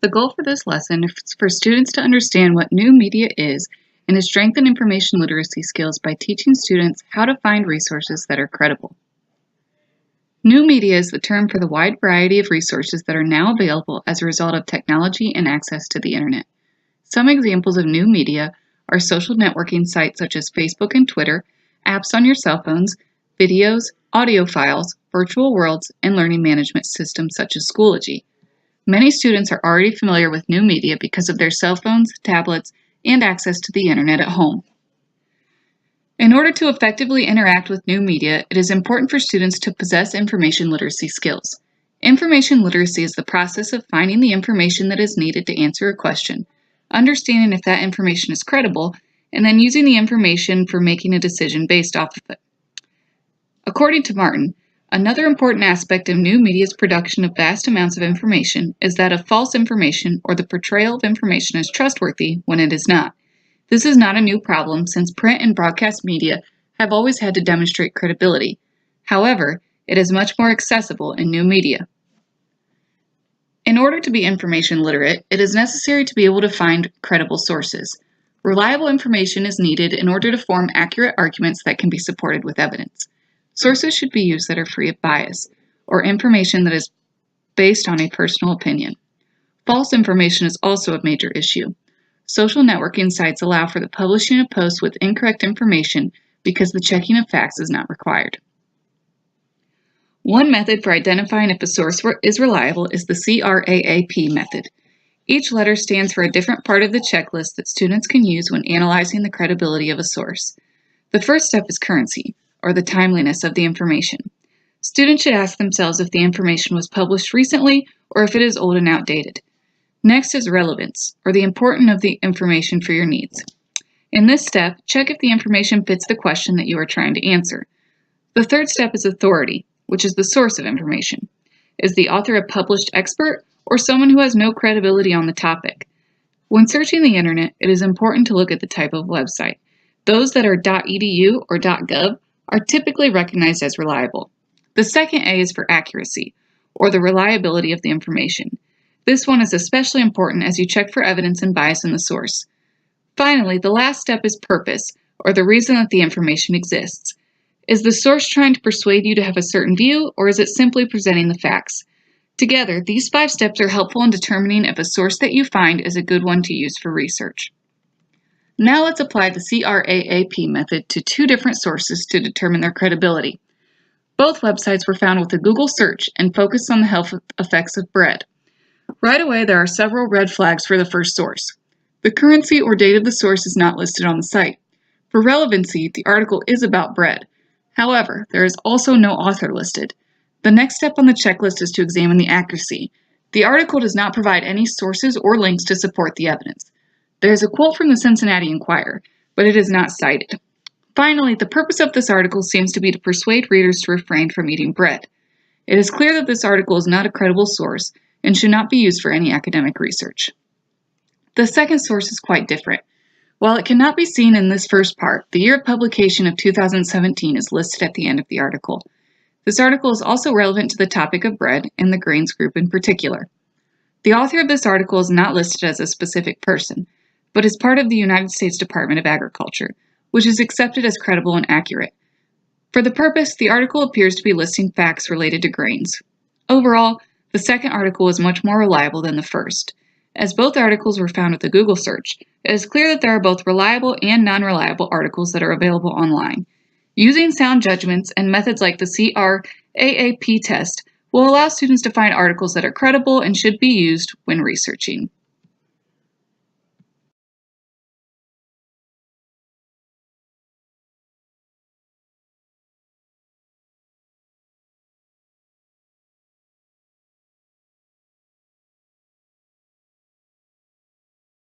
The goal for this lesson is for students to understand what new media is and to strengthen information literacy skills by teaching students how to find resources that are credible. New media is the term for the wide variety of resources that are now available as a result of technology and access to the internet. Some examples of new media are social networking sites such as Facebook and Twitter, apps on your cell phones, videos, audio files, virtual worlds, and learning management systems such as Schoology. Many students are already familiar with new media because of their cell phones, tablets, and access to the internet at home. In order to effectively interact with new media, it is important for students to possess information literacy skills. Information literacy is the process of finding the information that is needed to answer a question, understanding if that information is credible, and then using the information for making a decision based off of it. According to Martin, another important aspect of new media's production of vast amounts of information is that of false information or the portrayal of information as trustworthy when it is not. This is not a new problem since print and broadcast media have always had to demonstrate credibility. However, it is much more accessible in new media. In order to be information literate, it is necessary to be able to find credible sources. Reliable information is needed in order to form accurate arguments that can be supported with evidence. Sources should be used that are free of bias, or information that is based on a personal opinion. False information is also a major issue. Social networking sites allow for the publishing of posts with incorrect information because the checking of facts is not required. One method for identifying if a source is reliable is the CRAAP method. Each letter stands for a different part of the checklist that students can use when analyzing the credibility of a source. The first step is currency, or the timeliness of the information. Students should ask themselves if the information was published recently or if it is old and outdated. Next is relevance, or the importance of the information for your needs. In this step, check if the information fits the question that you are trying to answer. The third step is authority, which is the source of information. Is the author a published expert or someone who has no credibility on the topic? When searching the internet, it is important to look at the type of website. Those that are .edu or .gov are typically recognized as reliable. The second A is for accuracy, or the reliability of the information. This one is especially important as you check for evidence and bias in the source. Finally, the last step is purpose, or the reason that the information exists. Is the source trying to persuade you to have a certain view, or is it simply presenting the facts? Together, these 5 steps are helpful in determining if a source that you find is a good one to use for research. Now let's apply the CRAAP method to 2 different sources to determine their credibility. Both websites were found with a Google search and focused on the health effects of bread. Right away, there are several red flags for the first source. The currency or date of the source is not listed on the site. For relevancy, the article is about bread. However, there is also no author listed. The next step on the checklist is to examine the accuracy. The article does not provide any sources or links to support the evidence. There is a quote from the Cincinnati Enquirer, but it is not cited. Finally, the purpose of this article seems to be to persuade readers to refrain from eating bread. It is clear that this article is not a credible source and should not be used for any academic research. The second source is quite different. While it cannot be seen in this first part, the year of publication of 2017 is listed at the end of the article. This article is also relevant to the topic of bread and the grains group in particular. The author of this article is not listed as a specific person, but is part of the United States Department of Agriculture, which is accepted as credible and accurate. For the purpose, the article appears to be listing facts related to grains. Overall, the second article is much more reliable than the first. As both articles were found with a Google search, it is clear that there are both reliable and non-reliable articles that are available online. Using sound judgments and methods like the CRAAP test will allow students to find articles that are credible and should be used when researching.